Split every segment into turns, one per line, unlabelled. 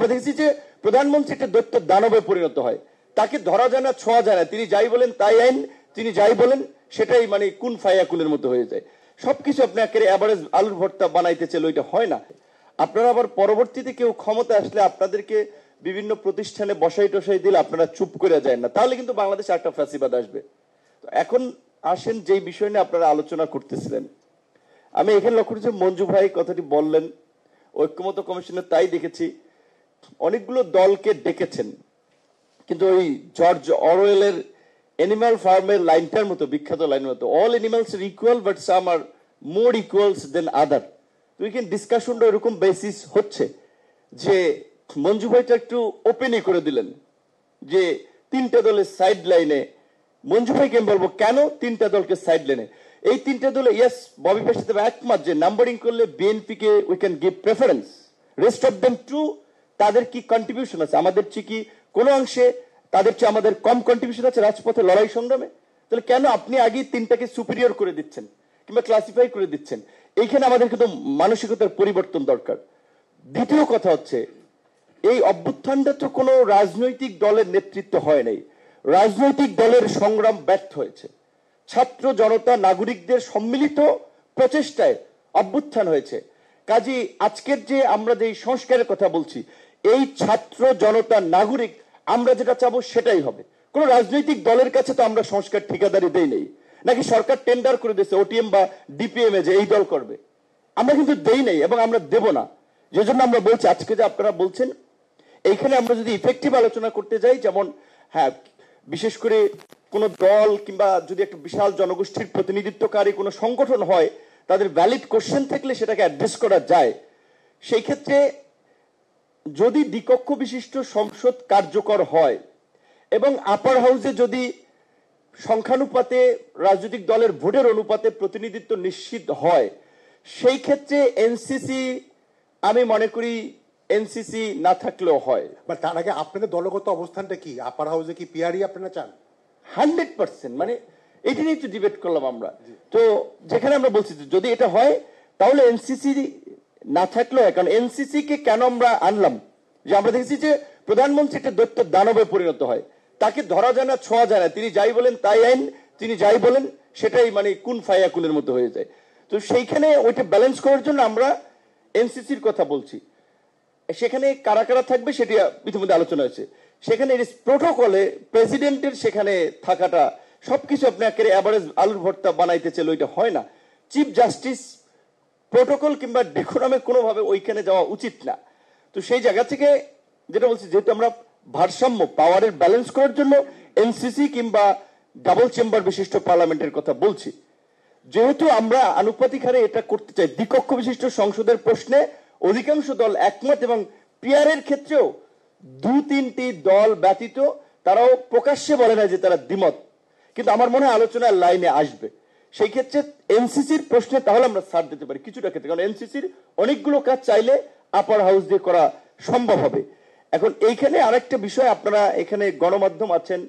আমরা দেখেছি যে প্রধানমন্ত্রী একটা দৈত্য দানবে পরিণত হয়, তাকে ধরা যায় না, ছোঁয়া যায় না, তিনি যাই বলেন তাই আইন, তিনি যাই বলেন সেটাই মানে কুন ফায়া কুনের মতো হয়ে যায়। সবকিছু আপনি একেবারে অ্যাভারেজ আলুর ভর্তা বানাইতে চাইলে ওইটা হয় না। আপনারা আবার পরবর্তীতে কেউ ক্ষমতা আসলে আপনাদেরকে বিভিন্ন প্রতিষ্ঠানে বসাই টসাই দিলে আপনারা চুপ করে যায় না, তাহলে কিন্তু বাংলাদেশে একটা ফ্যাসিবাদ আসবে। এখন আসেন যেই বিষয় নিয়ে আপনারা আলোচনা করতেছিলেন, আমি এখানে লক্ষ্য করেছি মঞ্জু ভাই কথাটি বললেন, ঐক্যমত্য কমিশনে তাই দেখেছি অনেকগুলো দলকে ডেকেছেন, কিন্তু ওই জর্জ অরওয়েলের অ্যানিমাল ফার্মের লাইনটার মতো, বিখ্যাত লাইনের মতো, all animals are equal but some are more equals than other. তো এখানে ডিসকাশনটা এরকম বেসিস হচ্ছে যে মঞ্জু ভাইটা একটু ওপেনই করে দিলেন যে তিনটা দলের সাইড লাইনে। মঞ্জু ভাইকে আমি বলবো কেন তিনটা দলকে সাইড লাইনে? এই তিনটা দলে ইয়েস ববি ভাইয়ের সাথে একমত যে নাম্বারিং করলে BNP K we can give preference, rest of them to তাদের কি কন্ট্রিবিউশন আছে, আমাদের চেয়ে কি কোনো অংশে তাদের চেয়ে আমাদের কম কন্ট্রিবিউশন আছে রাজপথে লড়াই সংগ্রামে? তাহলে কেন আপনি আগে তিনটাকে সুপিরিয়র করে দিচ্ছেন কিংবা ক্লাসিফাই করে দিচ্ছেন? এইখানে আমাদের কিন্তু মানসিকতার পরিবর্তন দরকার। দ্বিতীয় কথা হচ্ছে এই অভ্যুত্থানটা তো কোনো রাজনৈতিক দলের নেতৃত্ব হয় নাই, রাজনৈতিক দলের সংগ্রাম ব্যর্থ হয়েছে, ছাত্র জনতা নাগরিকদের সম্মিলিত প্রচেষ্টায় অভ্যুত্থান হয়েছে। কাজী আজকের যে আমরা যে সংস্কারের কথা বলছি, এই ছাত্র জনতা নাগরিক আমরা যেটা চাবো সেটাই হবে। কোন রাজনৈতিক দলের কাছে তো আমরা সংস্কার ঠিকাদারি দেই নেই, নাকি সরকার টেন্ডার করে দিয়েছে ওটিএম বা ডিপিএম এ যে এই দল করবে, আমরা কিন্তু দেই নেই এবং আমরা দেব না। যে জন্য আমরা বলছি আজকে যে আপনারা বলছেন এইখানে আমরা যদি ইফেক্টিভ আলোচনা করতে যাই, যেমন হ্যাঁ বিশেষ করে কোন দল কিংবা যদি একটা বিশাল জনগোষ্ঠীর প্রতিনিধিত্বকারী কোনো সংগঠন হয়, তাদের ভ্যালিড কোশ্চেন থাকলে সেটাকে অ্যাড্রেস করা যায়। সেই ক্ষেত্রে যদি দ্বিকক্ষ বিশিষ্ট সংসদ কার্যকর হয় এবং আপার হাউসে যদি সংখ্যানুপাতে রাজনৈতিক দলের ভোটের অনুপাতে প্রতিনিধিত্ব নিশ্চিত হয়, সেই ক্ষেত্রে এনসিসি আমি মনে করি এনসিসি না থাকলেও হয়।
বাট তার আগে আপনাদের দলগত অবস্থানটা কি? আপার হাউসে কি পিআরই আপনারা চান?
100%, মানে এটা নিয়ে একটু ডিবেট করলাম আমরা। তো যেখানে আমরা বলছি যদি এটা হয় তাহলে এনসিসি না থাকলেও হয়, কারণ এনসিসি কে কেন আমরা আনলাম, যে আমরা দেখেছি যে প্রধানমন্ত্রী একটা দৈত্য দানবে পরিণত হয়, তাকে ধরা যায় না, ছোঁয়া যায় না, তিনি যাই বলেন তাই আইন, তিনি যাই বলেন সেটাই মানে কুন ফায়া কুনের মতো হয়ে যায়। তো সেইখানে ওইটা ব্যালেন্স করার জন্য আমরা এনসিসির কথা বলছি। সেখানে কারা কারা থাকবে সেটি ইতিমধ্যে আলোচনা হয়েছে। সেখানে প্রোটোকলে প্রেসিডেন্টের সেখানে থাকাটা সবকিছু আপনি একেবারে অ্যাভারেজ আলুর ভর্তা বানাইতে চাইলে ওইটা হয় না। চিফ জাস্টিস প্রোটোকল কিংবা ডেকোরামে কোনোভাবে ওইখানে যাওয়া উচিত না। তো সেই জায়গা থেকে যেটা বলছি, যেহেতু আমরা ভারসাম্য পাওয়ারের ব্যালেন্স করার জন্য এনসিসি কিংবা ডাবল চেম্বার বিশিষ্ট পার্লামেন্টের কথা বলছি, যেহেতু আমরা আনুপাতিক হারে এটা করতে চাই, দ্বিকক্ষ বিশিষ্ট সংসদের প্রশ্নে অধিকাংশ দল একমত এবং পিআরের ক্ষেত্রেও 2-3টি দল ব্যতীত তারাও প্রকাশ্যে বলে না যে তারা দ্বিমত, কিন্তু আমার মনে হয় আলোচনার লাইনে আসবে। সেই ক্ষেত্রে এনসিসির প্রশ্নে তাহলে আমরা ছাড় দিতে পারি কিছুটা ক্ষেত্রে, কারণ এনসিসির অনেকগুলো কাজ চাইলে আপার হাউস দিয়ে করা সম্ভব হবে। এখন এইখানে আরেকটা বিষয়, আপনারা এখানে গণমাধ্যম আছেন,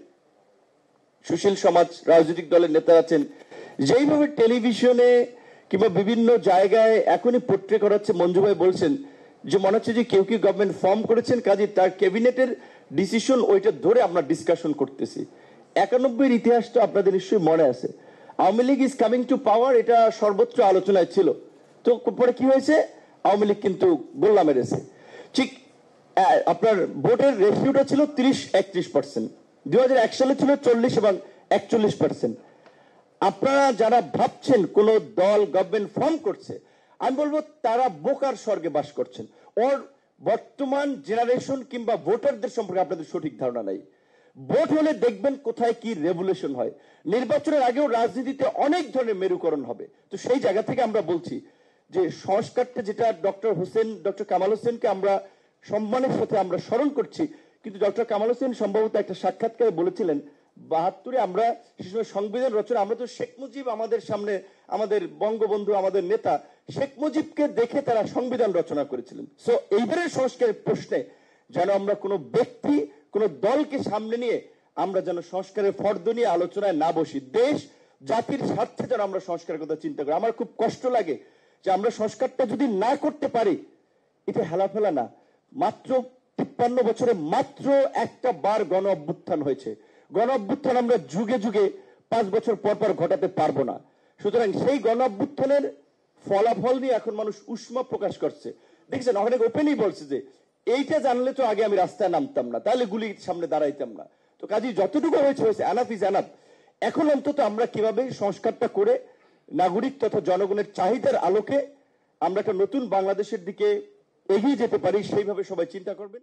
সুশীল সমাজ, রাজনৈতিক দলের নেতা আছেন, যেইভাবে টেলিভিশনে কিংবা বিভিন্ন জায়গায় এখনই পোট্রে করা হচ্ছে, মঞ্জু ভাই বলছেন যে মনে হচ্ছে যে কেউ কেউ গভর্নমেন্ট ফর্ম করেছেন, কাজে তার ক্যাবিনেটের ডিসিশন ওইটা ধরে আমরা ডিসকাশন করতেছি। 91-এর ইতিহাস তো আপনাদের নিশ্চয়ই মনে আছে, Awami League is coming to power, এটা সর্বোচ্চ আলোচনায় ছিল। তো পরে কি হয়েছে, আওয়ামী লীগ কিন্তু গোল্লা মেরেছে। ঠিক আপনার ভোটের রেশিওটা ছিল 30-31%, 2001 সালে ছিল 40 এবং 41%। আপনারা যারা ভাবছেন কোন দল গভর্নমেন্ট ফর্ম করছে, আমি বলবো তারা বোকার স্বর্গে বাস করছেন। ওর বর্তমান জেনারেশন কিংবা ভোটারদের সম্পর্কে আপনাদের সঠিক ধারণা নাই। ভোট হলে দেখবেন কোথায় কি রেভলিউশন হয়। নির্বাচনের আগেও রাজনীতিতে অনেক ধরনের মেরুকরণ হবে। তো সেই জায়গা থেকে আমরা বলছি যে সংস্কারটা, যেটা ডক্টর কামাল হোসেনকে আমরা সম্মানের সাথে আমরা স্মরণ করছি, কিন্তু ডক্টর কামাল হোসেন সম্ভবত একটা সাক্ষাৎকারে বলেছিলেন 72-এ আমরা সে সময় সংবিধান রচনা, আমরা তো শেখ মুজিব আমাদের সামনে, আমাদের বঙ্গবন্ধু, আমাদের নেতা শেখ মুজিবকে দেখে তারা সংবিধান রচনা করেছিলেন। সো এইবারের সংস্কারের প্রশ্নে যেন আমরা কোনো ব্যক্তি, কোনো দলকে সামনে নিয়ে আমরা যেন সংস্কারের ফর্দ নিয়ে আলোচনায় না বসি, দেশ জাতির স্বার্থে যেন আমরা সংস্কারের কথা চিন্তা করি। আমার খুব কষ্ট লাগে যে আমরা সংস্কারটা যদি না করতে পারি, এটা হেলাফেলা না, মাত্র 53 বছরে মাত্র একটা বার গণ অভ্যুত্থান হয়েছে। গণ অভ্যুত্থান আমরা যুগে যুগে 5 বছর পর পর ঘটাতে পারবো না। সুতরাং সেই গণ অভ্যুত্থানের ফলাফল নিয়ে এখন মানুষ উষ্মা প্রকাশ করছে। দেখছেন অনেক ওপেনই বলছে যে এইটা জানলে তো আগে আমি রাস্তায় নামতাম না, তাহলে গুলির সামনে দাঁড়াইতাম না। তো কাজেই যতটুকু হয়েছে এনাফ ইজ এনাফ। এখন অন্তত আমরা কিভাবে সংস্কারটা করে নাগরিক তথা জনগণের চাহিদার আলোকে আমরা একটা নতুন বাংলাদেশের দিকে এগিয়ে যেতে পারি সেইভাবে সবাই চিন্তা করবেন।